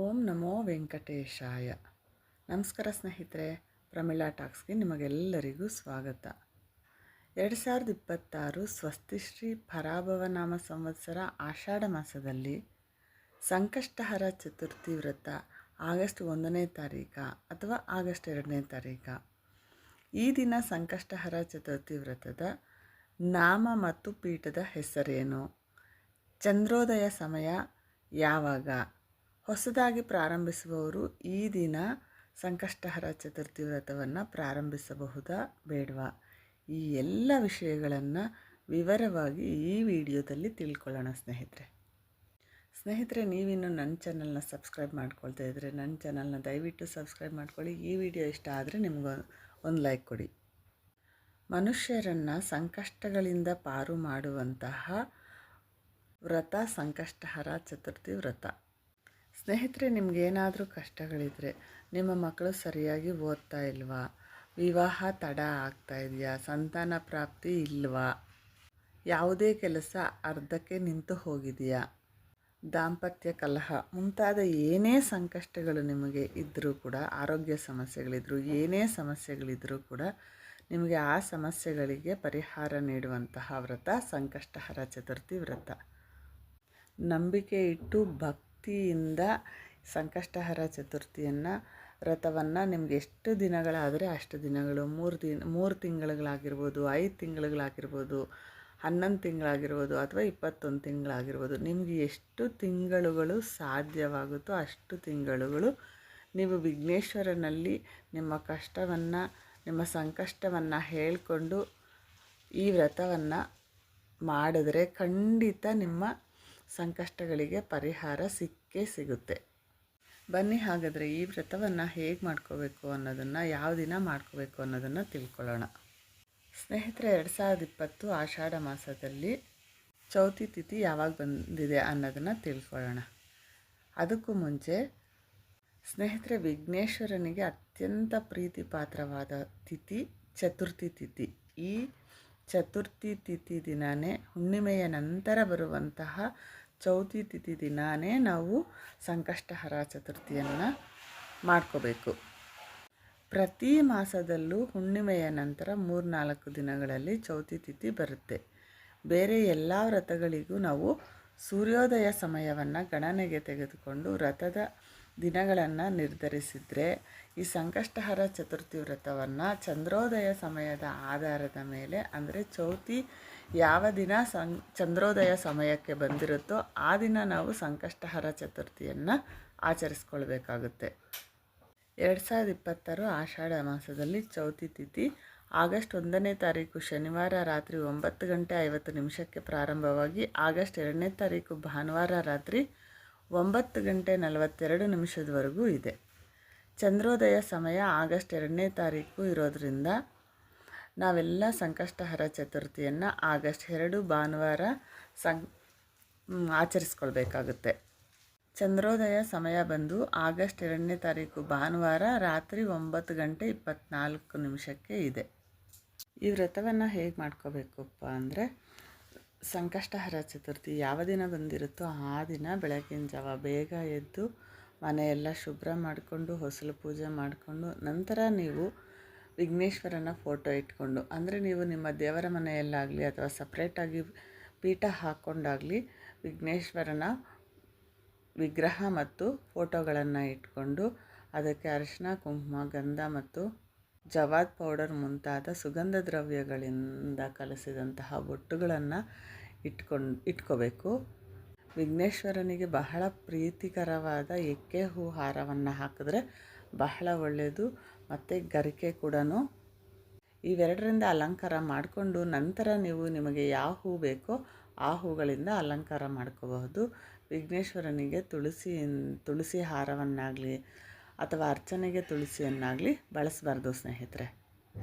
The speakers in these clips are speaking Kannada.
ಓಂ ನಮೋ ವೆಂಕಟೇಶಾಯ. ನಮಸ್ಕಾರ ಸ್ನೇಹಿತರೆ, ಪ್ರಮಿಳಾ ಟಾಕ್ಸ್ಗೆ ನಿಮಗೆಲ್ಲರಿಗೂ ಸ್ವಾಗತ. 2026 ಸ್ವಸ್ತಿಶ್ರೀ ಪರಾಭವನಾಮ ಸಂವತ್ಸರ ಆಷಾಢ ಮಾಸದಲ್ಲಿ ಸಂಕಷ್ಟಹರ ಚತುರ್ಥಿ ವ್ರತ ಆಗಸ್ಟ್ 1ನೇ ತಾರೀಖ ಅಥವಾ ಆಗಸ್ಟ್ 2ನೇ ತಾರೀಖ. ಈ ದಿನ ಸಂಕಷ್ಟಹರ ಚತುರ್ಥಿ ವ್ರತದ ನಾಮ ಮತ್ತು ಪೀಠದ ಹೆಸರೇನು, ಚಂದ್ರೋದಯ ಸಮಯ ಯಾವಾಗ, ಹೊಸದಾಗಿ ಪ್ರಾರಂಭಿಸುವವರು ಈ ದಿನ ಸಂಕಷ್ಟಹರ ಚತುರ್ಥಿ ವ್ರತವನ್ನು ಪ್ರಾರಂಭಿಸಬಹುದಾ ಬೇಡವಾ, ಈ ಎಲ್ಲ ವಿಷಯಗಳನ್ನು ವಿವರವಾಗಿ ಈ ವಿಡಿಯೋದಲ್ಲಿ ತಿಳ್ಕೊಳ್ಳೋಣ ಸ್ನೇಹಿತರೆ. ನೀವಿನ್ನು ನನ್ನ ಚಾನಲ್ನ ಸಬ್ಸ್ಕ್ರೈಬ್ ಮಾಡ್ಕೊಳ್ತಾ ಇದ್ದರೆ ನನ್ನ ಚಾನಲ್ನ ದಯವಿಟ್ಟು ಸಬ್ಸ್ಕ್ರೈಬ್ ಮಾಡ್ಕೊಳ್ಳಿ. ಈ ವಿಡಿಯೋ ಇಷ್ಟ ಆದರೆ ನಿಮ್ಗೆ ಒಂದು ಲೈಕ್ ಕೊಡಿ. ಮನುಷ್ಯರನ್ನು ಸಂಕಷ್ಟಗಳಿಂದ ಪಾರು ಮಾಡುವಂತಹ ವ್ರತ ಸಂಕಷ್ಟಹರ ಚತುರ್ಥಿ ವ್ರತ. ಸ್ನೇಹಿತರೆ, ನಿಮಗೇನಾದರೂ ಕಷ್ಟಗಳಿದ್ರೆ, ನಿಮ್ಮ ಮಕ್ಕಳು ಸರಿಯಾಗಿ ಓದ್ತಾ ಇಲ್ವಾ, ವಿವಾಹ ತಡ ಆಗ್ತಾ ಇದೆಯಾ, ಸಂತಾನ ಪ್ರಾಪ್ತಿ ಇಲ್ವಾ, ಯಾವುದೇ ಕೆಲಸ ಅರ್ಧಕ್ಕೆ ನಿಂತು ಹೋಗಿದೆಯಾ, ದಾಂಪತ್ಯ ಕಲಹ ಮುಂತಾದ ಏನೇ ಸಂಕಷ್ಟಗಳು ನಿಮಗೆ ಇದ್ದರೂ ಕೂಡ, ಆರೋಗ್ಯ ಸಮಸ್ಯೆಗಳಿದ್ದರೂ ಏನೇ ಸಮಸ್ಯೆಗಳಿದ್ದರೂ ಕೂಡ ನಿಮಗೆ ಆ ಸಮಸ್ಯೆಗಳಿಗೆ ಪರಿಹಾರ ನೀಡುವಂತಹ ವ್ರತ ಸಂಕಷ್ಟಹರ ಚತುರ್ಥಿ ವ್ರತ. ನಂಬಿಕೆ ಇಟ್ಟು ಭಕ್ತಿಯಿಂದ ಸಂಕಷ್ಟಹರ ಚತುರ್ಥಿಯನ್ನು ವ್ರತವನ್ನು ನಿಮ್ಗೆ ಎಷ್ಟು ದಿನಗಳಾದರೆ ಅಷ್ಟು ದಿನಗಳು, 3 ತಿಂಗಳುಗಳಾಗಿರ್ಬೋದು, 5 ತಿಂಗಳುಗಳಾಗಿರ್ಬೋದು, 11 ತಿಂಗಳಾಗಿರ್ಬೋದು ಅಥವಾ 21 ತಿಂಗಳಾಗಿರ್ಬೋದು, ನಿಮಗೆ ಎಷ್ಟು ತಿಂಗಳುಗಳು ಸಾಧ್ಯವಾಗುತ್ತೋ ಅಷ್ಟು ತಿಂಗಳುಗಳು ನೀವು ವಿಘ್ನೇಶ್ವರನಲ್ಲಿ ನಿಮ್ಮ ಕಷ್ಟವನ್ನು, ನಿಮ್ಮ ಸಂಕಷ್ಟವನ್ನು ಹೇಳಿಕೊಂಡು ಈ ವ್ರತವನ್ನು ಮಾಡಿದ್ರೆ ಖಂಡಿತ ನಿಮ್ಮ ಸಂಕಷ್ಟಗಳಿಗೆ ಪರಿಹಾರ ಸಿಕ್ಕೇ ಸಿಗುತ್ತೆ. ಬನ್ನಿ ಹಾಗಾದರೆ ಈ ವ್ರತವನ್ನು ಹೇಗೆ ಮಾಡ್ಕೋಬೇಕು ಅನ್ನೋದನ್ನು, ಯಾವ ದಿನ ಮಾಡ್ಕೋಬೇಕು ಅನ್ನೋದನ್ನು ತಿಳ್ಕೊಳ್ಳೋಣ. ಸ್ನೇಹಿತರೆ, 2020 ಆಷಾಢ ಮಾಸದಲ್ಲಿ ಚೌತಿ ತಿಥಿ ಯಾವಾಗ ಬಂದಿದೆ ಅನ್ನೋದನ್ನು ತಿಳ್ಕೊಳ್ಳೋಣ. ಅದಕ್ಕೂ ಮುಂಚೆ ಸ್ನೇಹಿತರೆ, ವಿಘ್ನೇಶ್ವರನಿಗೆ ಅತ್ಯಂತ ಪ್ರೀತಿ ಪಾತ್ರವಾದ ತಿಥಿ ಚತುರ್ಥಿ ತಿಥಿ. ಈ ಚತುರ್ಥಿ ತಿಥಿ ದಿನವೇ, ಹುಣ್ಣಿಮೆಯ ನಂತರ ಬರುವಂತಹ ಚೌತಿ ತಿಥಿ ದಿನವೇ ನಾವು ಸಂಕಷ್ಟಹರ ಚತುರ್ಥಿಯನ್ನು ಮಾಡ್ಕೋಬೇಕು. ಪ್ರತಿ ಮಾಸದಲ್ಲೂ ಹುಣ್ಣಿಮೆಯ ನಂತರ 3-4 ದಿನಗಳಲ್ಲಿ ಚೌತಿ ತಿಥಿ ಬರುತ್ತೆ. ಬೇರೆ ಎಲ್ಲ ವ್ರತಗಳಿಗೂ ನಾವು ಸೂರ್ಯೋದಯ ಸಮಯವನ್ನು ಗಣನೆಗೆ ತೆಗೆದುಕೊಂಡು ವ್ರತದ ದಿನಗಳನ್ನು ನಿರ್ಧರಿಸಿದರೆ, ಈ ಸಂಕಷ್ಟಹರ ಚತುರ್ಥಿ ವ್ರತವನ್ನು ಚಂದ್ರೋದಯ ಸಮಯದ ಆಧಾರದ ಮೇಲೆ, ಅಂದರೆ ಚೌತಿ ಯಾವ ದಿನ ಚಂದ್ರೋದಯ ಸಮಯಕ್ಕೆ ಬಂದಿರುತ್ತೋ ಆ ದಿನ ನಾವು ಸಂಕಷ್ಟಹರ ಚತುರ್ಥಿಯನ್ನು ಆಚರಿಸ್ಕೊಳ್ಬೇಕಾಗುತ್ತೆ. 2020 ಆಷಾಢ ಮಾಸದಲ್ಲಿ ಚೌತಿ ತಿಥಿ ಆಗಸ್ಟ್ 1ನೇ ತಾರೀಕು ಶನಿವಾರ ರಾತ್ರಿ 9:50 ಪ್ರಾರಂಭವಾಗಿ ಆಗಸ್ಟ್ 2ನೇ ತಾರೀಕು ಭಾನುವಾರ ರಾತ್ರಿ 9:42 ಇದೆ. ಚಂದ್ರೋದಯ ಸಮಯ ಆಗಸ್ಟ್ 2ನೇ ತಾರೀಕು ಇರೋದರಿಂದ ನಾವೆಲ್ಲ ಸಂಕಷ್ಟಹರ ಚತುರ್ಥಿಯನ್ನು ಆಗಸ್ಟ್ 2 ಭಾನುವಾರ ಆಚರಿಸ್ಕೊಳ್ಬೇಕಾಗುತ್ತೆ. ಚಂದ್ರೋದಯ ಸಮಯ ಬಂದು ಆಗಸ್ಟ್ 2ನೇ ತಾರೀಕು ಭಾನುವಾರ ರಾತ್ರಿ 9:24 ಇದೆ. ಈ ವ್ರತವನ್ನು ಹೇಗೆ ಮಾಡ್ಕೋಬೇಕಪ್ಪ ಅಂದರೆ, ಸಂಕಷ್ಟಹರ ಚತುರ್ಥಿ ಯಾವ ದಿನ ಬಂದಿರುತ್ತೋ ಆ ದಿನ ಬೆಳಗಿನ ಜಾವ ಬೇಗ ಎದ್ದು ಮನೆಯೆಲ್ಲ ಶುಭ್ರ ಮಾಡಿಕೊಂಡು, ಹೊಸಲು ಪೂಜೆ ಮಾಡಿಕೊಂಡು, ನಂತರ ನೀವು ವಿಘ್ನೇಶ್ವರನ ಫೋಟೋ ಇಟ್ಕೊಂಡು, ಅಂದರೆ ನೀವು ನಿಮ್ಮ ದೇವರ ಮನೆಯಲ್ಲಾಗಲಿ ಅಥವಾ ಸಪ್ರೇಟಾಗಿ ಪೀಠ ಹಾಕ್ಕೊಂಡಾಗಲಿ ವಿಘ್ನೇಶ್ವರನ ವಿಗ್ರಹ ಮತ್ತು ಫೋಟೋಗಳನ್ನು ಇಟ್ಕೊಂಡು, ಅದಕ್ಕೆ ಅರಿಶಿನ, ಕುಂಕುಮ, ಗಂಧ ಮತ್ತು ಜವಾದ್ ಪೌಡರ್ ಮುಂತಾದ ಸುಗಂಧ ದ್ರವ್ಯಗಳಿಂದ ಕಲಸಿದಂತಹ ಬೊಟ್ಟುಗಳನ್ನು ಇಟ್ಕೋಬೇಕು. ವಿಘ್ನೇಶ್ವರನಿಗೆ ಬಹಳ ಪ್ರೀತಿಕರವಾದ ಎಕ್ಕೆ ಹೂ ಹಾರವನ್ನು ಹಾಕಿದ್ರೆ ಬಹಳ ಒಳ್ಳೆಯದು. ಮತ್ತು ಗರಿಕೆ ಕೂಡ. ಇವೆರಡರಿಂದ ಅಲಂಕಾರ ಮಾಡಿಕೊಂಡು ನಂತರ ನೀವು ನಿಮಗೆ ಯಾವ ಹೂ ಬೇಕೋ ಆ ಹೂಗಳಿಂದ ಅಲಂಕಾರ ಮಾಡ್ಕೋಬಹುದು. ವಿಘ್ನೇಶ್ವರನಿಗೆ ತುಳಸಿ ಹಾರವನ್ನಾಗಲಿ ಅಥವಾ ಅರ್ಚನೆಗೆ ತುಳಸಿಯನ್ನಾಗಲಿ ಬಳಸಬಾರ್ದು ಸ್ನೇಹಿತರೆ.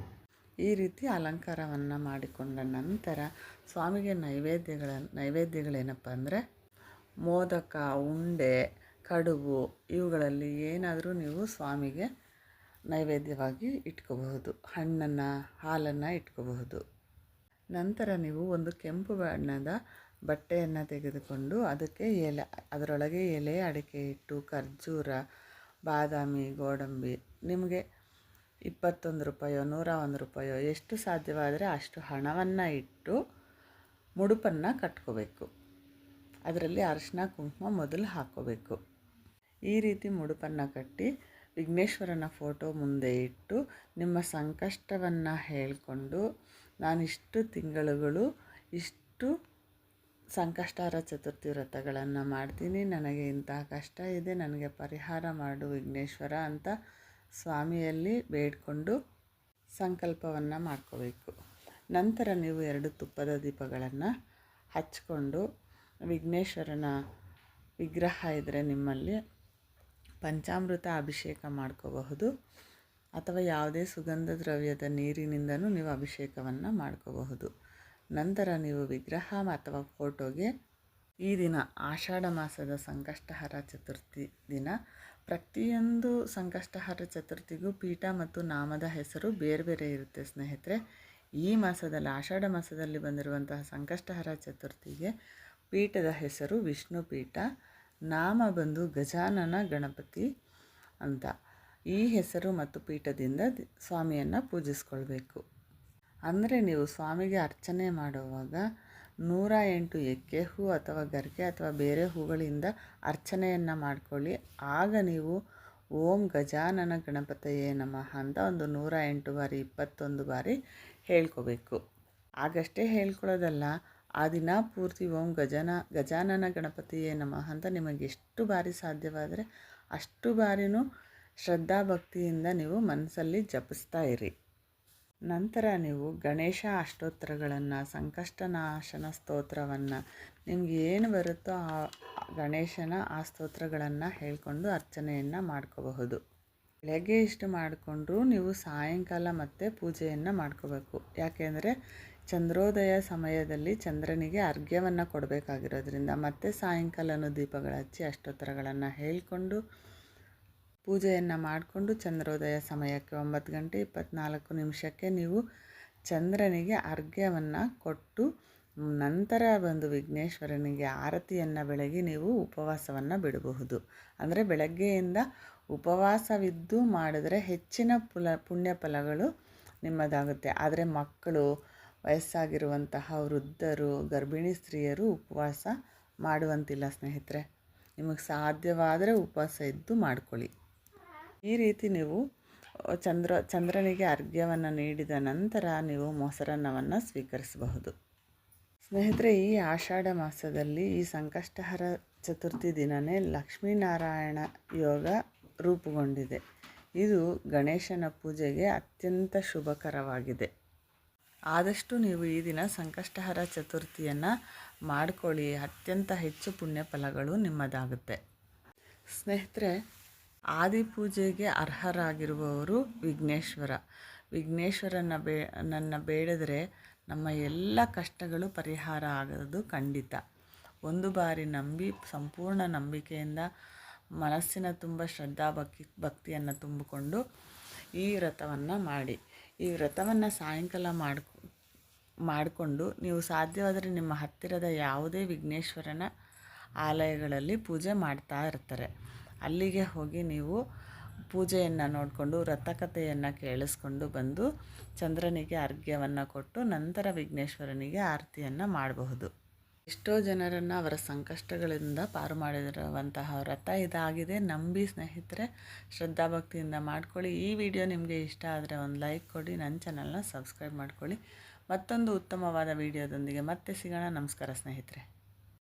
ಈ ರೀತಿ ಅಲಂಕಾರವನ್ನು ಮಾಡಿಕೊಂಡ ನಂತರ ಸ್ವಾಮಿಗೆ ನೈವೇದ್ಯಗಳೇನಪ್ಪ ಅಂದರೆ, ಮೋದಕ, ಉಂಡೆ, ಕಡುಬು ಇವುಗಳಲ್ಲಿ ಏನಾದರೂ ನೀವು ಸ್ವಾಮಿಗೆ ನೈವೇದ್ಯವಾಗಿ ಇಟ್ಕೋಬಹುದು. ಹಣ್ಣನ್ನು, ಹಾಲನ್ನು ಇಟ್ಕೋಬಹುದು. ನಂತರ ನೀವು ಒಂದು ಕೆಂಪು ಬಣ್ಣದ ಬಟ್ಟೆಯನ್ನು ತೆಗೆದುಕೊಂಡು ಅದಕ್ಕೆ ಅದರೊಳಗೆ ಎಲೆ ಅಡಿಕೆ ಇಟ್ಟು ಖರ್ಜೂರ, ಬಾದಾಮಿ, ಗೋಡಂಬಿ, ನಿಮಗೆ 21 ರೂಪಾಯೋ 101 ರೂಪಾಯೋ ಎಷ್ಟು ಸಾಧ್ಯವಾದರೆ ಅಷ್ಟು ಹಣವನ್ನು ಇಟ್ಟು ಮುಡುಪನ್ನು ಕಟ್ಕೋಬೇಕು. ಅದರಲ್ಲಿ ಅರಿಶಿನ ಕುಂಕುಮ ಮೊದಲು ಹಾಕ್ಕೋಬೇಕು. ಈ ರೀತಿ ಮುಡುಪನ್ನು ಕಟ್ಟಿ ವಿಘ್ನೇಶ್ವರನ ಫೋಟೋ ಮುಂದೆ ಇಟ್ಟು ನಿಮ್ಮ ಸಂಕಷ್ಟವನ್ನು ಹೇಳಿಕೊಂಡು, ನಾನಿಷ್ಟು ತಿಂಗಳುಗಳು ಇಷ್ಟು ಸಂಕಷ್ಟಹರ ಚತುರ್ಥಿ ವ್ರತಗಳನ್ನು ಮಾಡ್ತೀನಿ, ನನಗೆ ಇಂತಹ ಕಷ್ಟ ಇದೆ, ನನಗೆ ಪರಿಹಾರ ಮಾಡು ವಿಘ್ನೇಶ್ವರ ಅಂತ ಸ್ವಾಮಿಯಲ್ಲಿ ಬೇಡಿಕೊಂಡು ಸಂಕಲ್ಪವನ್ನು ಮಾಡ್ಕೋಬೇಕು. ನಂತರ ನೀವು 2 ತುಪ್ಪದ ದೀಪಗಳನ್ನು ಹಚ್ಕೊಂಡು ವಿಘ್ನೇಶ್ವರನ ವಿಗ್ರಹ ಇದ್ದರೆ ನಿಮ್ಮಲ್ಲಿ ಪಂಚಾಮೃತ ಅಭಿಷೇಕ ಮಾಡ್ಕೋಬಹುದು, ಅಥವಾ ಯಾವುದೇ ಸುಗಂಧ ದ್ರವ್ಯದ ನೀರಿನಿಂದನೂ ನೀವು ಅಭಿಷೇಕವನ್ನು ಮಾಡ್ಕೋಬಹುದು. ನಂತರ ನೀವು ವಿಗ್ರಹ ಅಥವಾ ಫೋಟೋಗೆ ಈ ದಿನ ಆಷಾಢ ಮಾಸದ ಸಂಕಷ್ಟಹರ ಚತುರ್ಥಿ ದಿನ, ಪ್ರತಿಯೊಂದು ಸಂಕಷ್ಟಹರ ಚತುರ್ಥಿಗೂ ಪೀಠ ಮತ್ತು ನಾಮದ ಹೆಸರು ಬೇರೆ ಬೇರೆ ಇರುತ್ತೆ ಸ್ನೇಹಿತರೆ. ಈ ಮಾಸದಲ್ಲಿ ಆಷಾಢ ಮಾಸದಲ್ಲಿ ಬಂದಿರುವಂತಹ ಸಂಕಷ್ಟಹರ ಚತುರ್ಥಿಗೆ ಪೀಠದ ಹೆಸರು ವಿಷ್ಣು ಪೀಠ, ನಾಮ ಬಂದು ಗಜಾನನ ಗಣಪತಿ ಅಂತ. ಈ ಹೆಸರು ಮತ್ತು ಪೀಠದಿಂದ ಸ್ವಾಮಿಯನ್ನು ಪೂಜಿಸ್ಕೊಳ್ಬೇಕು. ಅಂದರೆ ನೀವು ಸ್ವಾಮಿಗೆ ಅರ್ಚನೆ ಮಾಡುವಾಗ 108 ಎಕ್ಕೆ ಹೂ ಅಥವಾ ಗರಿಕೆ ಅಥವಾ ಬೇರೆ ಹೂಗಳಿಂದ ಅರ್ಚನೆಯನ್ನು ಮಾಡ್ಕೊಳ್ಳಿ. ಆಗ ನೀವು ಓಂ ಗಜಾನನ ಗಣಪತಯೇ ನಮಃ ಅಂತ ಒಂದು 108 ಬಾರಿ 21 ಬಾರಿ ಹೇಳ್ಕೋಬೇಕು. ಆಗಷ್ಟೇ ಹೇಳ್ಕೊಳ್ಳೋದಲ್ಲ, ಆ ದಿನ ಪೂರ್ತಿ ಓಂ ಗಜಾನನ ಗಣಪತಿಯೇ ನಮಃ ಅಂತ ನಿಮಗೆ ಎಷ್ಟು ಬಾರಿ ಸಾಧ್ಯವಾದರೆ ಅಷ್ಟು ಬಾರಿನೂ ಶ್ರದ್ಧಾಭಕ್ತಿಯಿಂದ ನೀವು ಮನಸ್ಸಲ್ಲಿ ಜಪಿಸ್ತಾ ಇರಿ. ನಂತರ ನೀವು ಗಣೇಶ ಅಷ್ಟೋತ್ತರಗಳನ್ನು, ಸಂಕಷ್ಟನಾಶನ ಸ್ತೋತ್ರವನ್ನು, ನಿಮ್ಗೆ ಏನು ಬರುತ್ತೋ ಆ ಗಣೇಶನ ಆ ಸ್ತೋತ್ರಗಳನ್ನು ಹೇಳ್ಕೊಂಡು ಅರ್ಚನೆಯನ್ನು ಮಾಡ್ಕೋಬಹುದು. ಬೆಳಗ್ಗೆ ಇಷ್ಟು ಮಾಡಿಕೊಂಡ್ರೂ ನೀವು ಸಾಯಂಕಾಲ ಮತ್ತೆ ಪೂಜೆಯನ್ನು ಮಾಡ್ಕೋಬೇಕು. ಯಾಕೆಂದರೆ ಚಂದ್ರೋದಯ ಸಮಯದಲ್ಲಿ ಚಂದ್ರನಿಗೆ ಅರ್ಘ್ಯವನ್ನು ಕೊಡಬೇಕಾಗಿರೋದ್ರಿಂದ ಮತ್ತೆ ಸಾಯಂಕಾಲನೂ ದೀಪಗಳು ಹಚ್ಚಿ ಅಷ್ಟೋತ್ತರಗಳನ್ನು ಹೇಳಿಕೊಂಡು ಪೂಜೆಯನ್ನು ಮಾಡಿಕೊಂಡು ಚಂದ್ರೋದಯ ಸಮಯಕ್ಕೆ 9:24 ನೀವು ಚಂದ್ರನಿಗೆ ಅರ್ಘ್ಯವನ್ನು ಕೊಟ್ಟು ನಂತರ ಬಂದು ವಿಘ್ನೇಶ್ವರನಿಗೆ ಆರತಿಯನ್ನು ಬೆಳಗಿ ನೀವು ಉಪವಾಸವನ್ನು ಬಿಡಬಹುದು. ಅಂದರೆ ಬೆಳಗ್ಗೆಯಿಂದ ಉಪವಾಸವಿದ್ದು ಮಾಡಿದ್ರೆ ಹೆಚ್ಚಿನ ಪುಣ್ಯ ಫಲಗಳು ನಿಮ್ಮದಾಗುತ್ತೆ. ಆದರೆ ಮಕ್ಕಳು, ವಯಸ್ಸಾಗಿರುವಂತಹ ವೃದ್ಧರು, ಗರ್ಭಿಣಿ ಸ್ತ್ರೀಯರು ಉಪವಾಸ ಮಾಡುವಂತಿಲ್ಲ ಸ್ನೇಹಿತರೆ. ನಿಮಗೆ ಸಾಧ್ಯವಾದರೆ ಉಪವಾಸ ಇದ್ದು ಮಾಡ್ಕೊಳ್ಳಿ. ಈ ರೀತಿ ನೀವು ಚಂದ್ರನಿಗೆ ಅರ್ಘ್ಯವನ್ನು ನೀಡಿದ ನಂತರ ನೀವು ಮೊಸರನ್ನವನ್ನು ಸ್ವೀಕರಿಸಬಹುದು. ಸ್ನೇಹಿತರೆ, ಈ ಆಷಾಢ ಮಾಸದಲ್ಲಿ ಈ ಸಂಕಷ್ಟಹರ ಚತುರ್ಥಿ ದಿನವೇ ಲಕ್ಷ್ಮೀನಾರಾಯಣ ಯೋಗ ರೂಪುಗೊಂಡಿದೆ. ಇದು ಗಣೇಶನ ಪೂಜೆಗೆ ಅತ್ಯಂತ ಶುಭಕರವಾಗಿದೆ. ಆದಷ್ಟು ನೀವು ಈ ದಿನ ಸಂಕಷ್ಟಹರ ಚತುರ್ಥಿಯನ್ನು ಮಾಡಿಕೊಳ್ಳಿ. ಅತ್ಯಂತ ಹೆಚ್ಚು ಪುಣ್ಯ ಫಲಗಳು ನಿಮ್ಮದಾಗುತ್ತೆ. ಸ್ನೇಹಿತರೆ, ಆದಿಪೂಜೆಗೆ ಅರ್ಹರಾಗಿರುವವರು ವಿಘ್ನೇಶ್ವರನ ಬೇಡಿದ್ರೆ ನಮ್ಮ ಎಲ್ಲ ಕಷ್ಟಗಳು ಪರಿಹಾರ ಆಗೋದು ಖಂಡಿತ. ಒಂದು ಬಾರಿ ನಂಬಿ, ಸಂಪೂರ್ಣ ನಂಬಿಕೆಯಿಂದ ಮನಸ್ಸಿನ ತುಂಬ ಭಕ್ತಿಯನ್ನು ತುಂಬಿಕೊಂಡು ಈ ವ್ರತವನ್ನು ಮಾಡಿ. ಈ ವ್ರತವನ್ನು ಸಾಯಂಕಾಲ ಮಾಡಿಕೊಂಡು ನೀವು ಸಾಧ್ಯವಾದರೆ ನಿಮ್ಮ ಹತ್ತಿರದ ಯಾವುದೇ ವಿಘ್ನೇಶ್ವರನ ಆಲಯಗಳಲ್ಲಿ ಪೂಜೆ ಮಾಡ್ತಾ ಇರ್ತಾರೆ, ಅಲ್ಲಿಗೆ ಹೋಗಿ ನೀವು ಪೂಜೆಯನ್ನು ನೋಡಿಕೊಂಡು ವ್ರತಕಥೆಯನ್ನು ಕೇಳಿಸ್ಕೊಂಡು ಬಂದು ಚಂದ್ರನಿಗೆ ಅರ್ಘ್ಯವನ್ನು ಕೊಟ್ಟು ನಂತರ ವಿಘ್ನೇಶ್ವರನಿಗೆ ಆರತಿಯನ್ನು ಮಾಡಬಹುದು. ಎಷ್ಟೋ ಜನರನ್ನು ಅವರ ಸಂಕಷ್ಟಗಳಿಂದ ಪಾರು ಮಾಡಿರುವಂತಹ ವ್ರತ ಇದಾಗಿದೆ. ನಂಬಿ ಸ್ನೇಹಿತರೆ, ಶ್ರದ್ಧಾಭಕ್ತಿಯಿಂದ ಮಾಡ್ಕೊಳ್ಳಿ. ಈ ವಿಡಿಯೋ ನಿಮಗೆ ಇಷ್ಟ ಆದರೆ ಒಂದು ಲೈಕ್ ಕೊಡಿ, ನನ್ನ ಚಾನಲ್ನ ಸಬ್ಸ್ಕ್ರೈಬ್ ಮಾಡ್ಕೊಳ್ಳಿ. ಮತ್ತೊಂದು ಉತ್ತಮವಾದ ವಿಡಿಯೋದೊಂದಿಗೆ ಮತ್ತೆ ಸಿಗೋಣ. ನಮಸ್ಕಾರ ಸ್ನೇಹಿತರೆ.